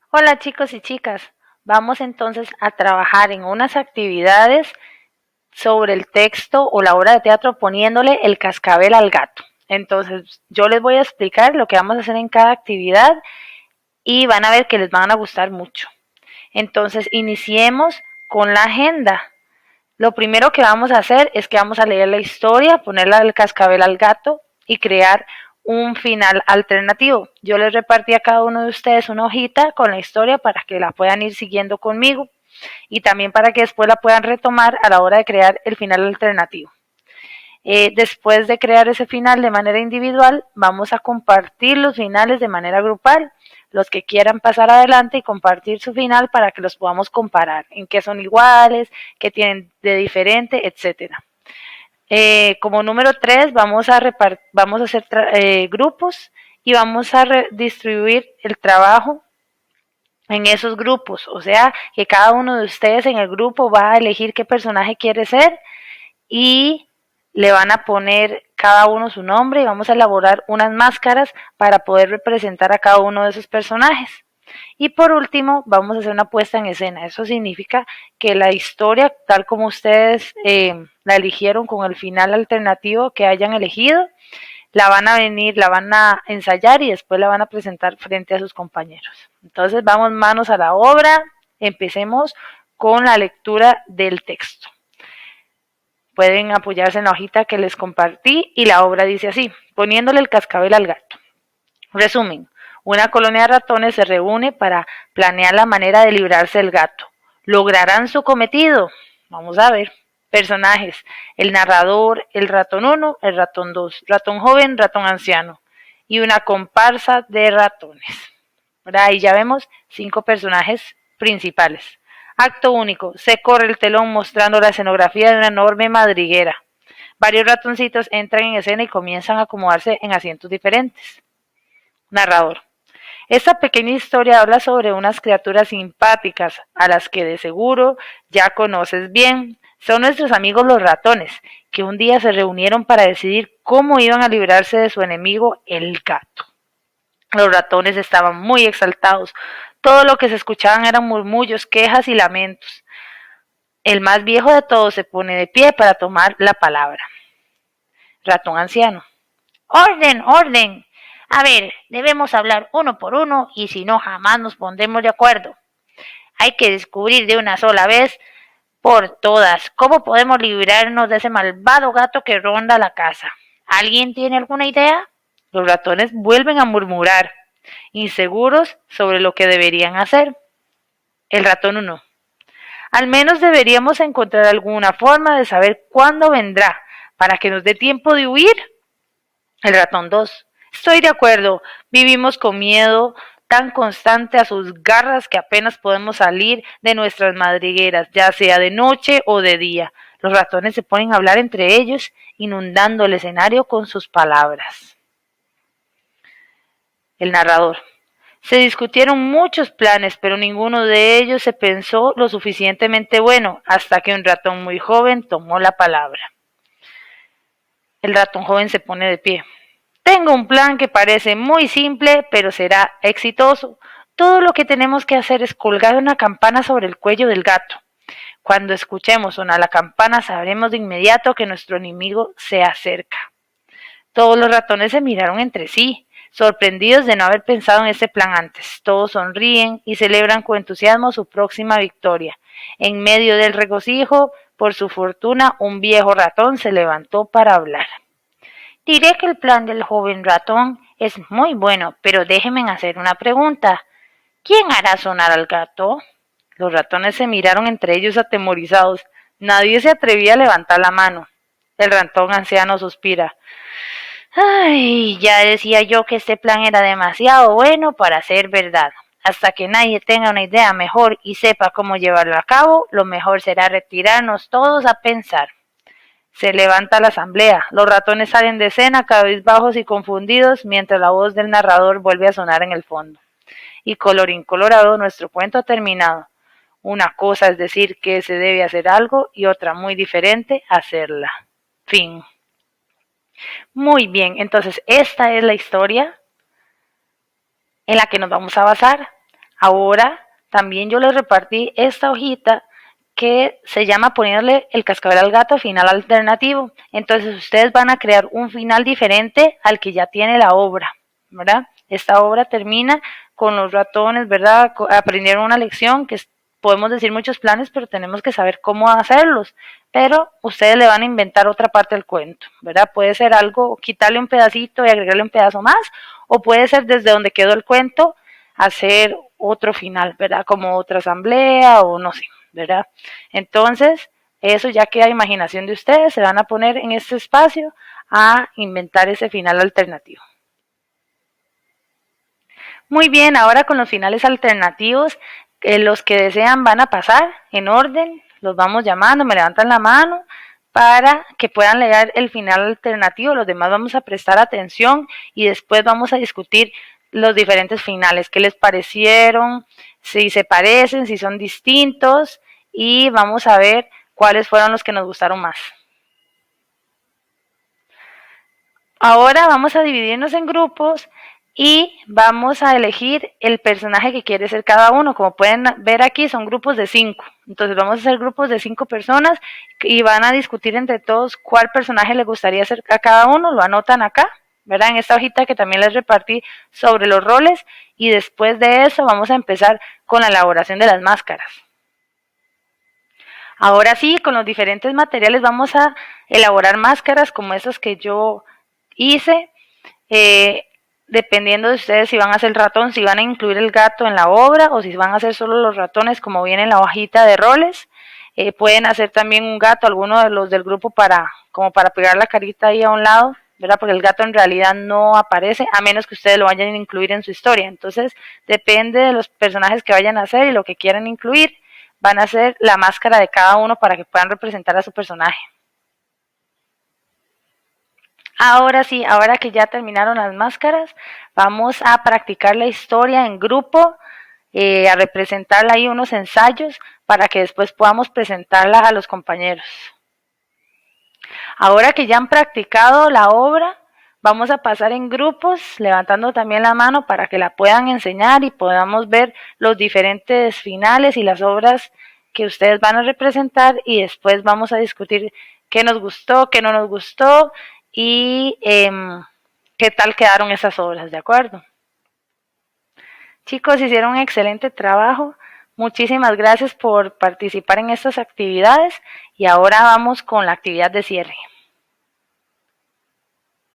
Hola chicos y chicas, vamos entonces a trabajar en unas actividades sobre el texto o la obra de teatro poniéndole el cascabel al gato. Entonces yo les voy a explicar lo que vamos a hacer en cada actividad y van a ver que les van a gustar mucho. Entonces iniciemos con la agenda. Lo primero que vamos a hacer es que vamos a leer la historia, ponerle el cascabel al gato y crear un final alternativo. Yo les repartí a cada uno de ustedes una hojita con la historia para que la puedan ir siguiendo conmigo y también para que después la puedan retomar a la hora de crear el final alternativo. Después de crear ese final de manera individual, vamos a compartir los finales de manera grupal. Los que quieran pasar adelante y compartir su final para que los podamos comparar, en qué son iguales, qué tienen de diferente, etcétera. Como número 3 vamos a hacer grupos y vamos a distribuir el trabajo en esos grupos. O sea, que cada uno de ustedes en el grupo va a elegir qué personaje quiere ser y le van a poner cada uno su nombre y vamos a elaborar unas máscaras para poder representar a cada uno de esos personajes. Y por último, vamos a hacer una puesta en escena. Eso significa que la historia, tal como ustedes la eligieron con el final alternativo que hayan elegido, la van a ensayar y después la van a presentar frente a sus compañeros. Entonces vamos manos a la obra, empecemos con la lectura del texto. Pueden apoyarse en la hojita que les compartí y la obra dice así, poniéndole el cascabel al gato. Resumen, una colonia de ratones se reúne para planear la manera de librarse del gato. ¿Lograrán su cometido? Vamos a ver. Personajes, el narrador, el ratón 1, el ratón 2, ratón joven, ratón anciano y una comparsa de ratones. Ahí ya vemos 5 personajes principales. Acto único, se corre el telón mostrando la escenografía de una enorme madriguera. Varios ratoncitos entran en escena y comienzan a acomodarse en asientos diferentes. Narrador. Esta pequeña historia habla sobre unas criaturas simpáticas a las que de seguro ya conoces bien. Son nuestros amigos los ratones, que un día se reunieron para decidir cómo iban a librarse de su enemigo, el gato. Los ratones estaban muy exaltados. Todo lo que se escuchaban eran murmullos, quejas y lamentos. El más viejo de todos se pone de pie para tomar la palabra. Ratón anciano. Orden, orden. A ver, debemos hablar uno por uno y si no jamás nos pondremos de acuerdo. Hay que descubrir de una sola vez por todas cómo podemos librarnos de ese malvado gato que ronda la casa. ¿Alguien tiene alguna idea? Los ratones vuelven a murmurar, inseguros sobre lo que deberían hacer. El ratón 1. Al menos deberíamos encontrar alguna forma de saber cuándo vendrá, para que nos dé tiempo de huir. El ratón 2. Estoy de acuerdo. Vivimos con miedo tan constante a sus garras que apenas podemos salir de nuestras madrigueras, ya sea de noche o de día. Los ratones se ponen a hablar entre ellos, inundando el escenario con sus palabras. El narrador. Se discutieron muchos planes, pero ninguno de ellos se pensó lo suficientemente bueno, hasta que un ratón muy joven tomó la palabra. El ratón joven se pone de pie. Tengo un plan que parece muy simple, pero será exitoso. Todo lo que tenemos que hacer es colgar una campana sobre el cuello del gato. Cuando escuchemos sonar la campana, sabremos de inmediato que nuestro enemigo se acerca. Todos los ratones se miraron entre sí, sorprendidos de no haber pensado en este plan antes. Todos sonríen y celebran con entusiasmo su próxima victoria. En medio del regocijo, por su fortuna, un viejo ratón se levantó para hablar. Diré que el plan del joven ratón es muy bueno, pero déjenme hacer una pregunta. ¿Quién hará sonar al gato? Los ratones se miraron entre ellos atemorizados. Nadie se atrevía a levantar la mano. El ratón anciano suspira. Ay, ya decía yo que este plan era demasiado bueno para ser verdad. Hasta que nadie tenga una idea mejor y sepa cómo llevarlo a cabo, lo mejor será retirarnos todos a pensar. Se levanta la asamblea. Los ratones salen de escena, cabizbajos y confundidos, mientras la voz del narrador vuelve a sonar en el fondo. Y colorín colorado, nuestro cuento ha terminado. Una cosa es decir que se debe hacer algo y otra muy diferente, hacerla. Fin. Muy bien, entonces esta es la historia en la que nos vamos a basar. Ahora también yo les repartí esta hojita que se llama ponerle el cascabel al gato final alternativo. Entonces ustedes van a crear un final diferente al que ya tiene la obra, ¿verdad? Esta obra termina con los ratones, ¿verdad? Aprendieron una lección que podemos decir muchos planes, pero tenemos que saber cómo hacerlos. Pero ustedes le van a inventar otra parte del cuento, ¿verdad? Puede ser algo, quitarle un pedacito y agregarle un pedazo más, o puede ser desde donde quedó el cuento, hacer otro final, ¿verdad? Como otra asamblea o no sé, ¿verdad? Entonces, eso ya queda a imaginación de ustedes, se van a poner en este espacio a inventar ese final alternativo. Muy bien, ahora con los finales alternativos, los que desean van a pasar en orden, los vamos llamando, me levantan la mano para que puedan leer el final alternativo, los demás vamos a prestar atención y después vamos a discutir los diferentes finales, qué les parecieron, si se parecen, si son distintos y vamos a ver cuáles fueron los que nos gustaron más. Ahora vamos a dividirnos en grupos y vamos a elegir el personaje que quiere ser cada uno. Como pueden ver aquí, son grupos de 5. Entonces vamos a hacer grupos de 5 personas y van a discutir entre todos cuál personaje le gustaría ser a cada uno. Lo anotan acá, ¿verdad? En esta hojita que también les repartí sobre los roles. Y después de eso vamos a empezar con la elaboración de las máscaras. Ahora sí, con los diferentes materiales vamos a elaborar máscaras como esas que yo hice. Eh, Dependiendo de ustedes si van a hacer el ratón, si van a incluir el gato en la obra o si van a hacer solo los ratones como viene en la hojita de roles. Pueden hacer también un gato, alguno de los del grupo como para pegar la carita ahí a un lado, ¿verdad? Porque el gato en realidad no aparece a menos que ustedes lo vayan a incluir en su historia. Entonces depende de los personajes que vayan a hacer y lo que quieran incluir. Van a hacer la máscara de cada uno para que puedan representar a su personaje. Ahora sí, ahora que ya terminaron las máscaras, vamos a practicar la historia en grupo, a representarla ahí unos ensayos para que después podamos presentarla a los compañeros. Ahora que ya han practicado la obra, vamos a pasar en grupos, levantando también la mano para que la puedan enseñar y podamos ver los diferentes finales y las obras que ustedes van a representar y después vamos a discutir qué nos gustó, qué no nos gustó y qué tal quedaron esas obras, ¿de acuerdo? Chicos, hicieron un excelente trabajo. Muchísimas gracias por participar en estas actividades y ahora vamos con la actividad de cierre.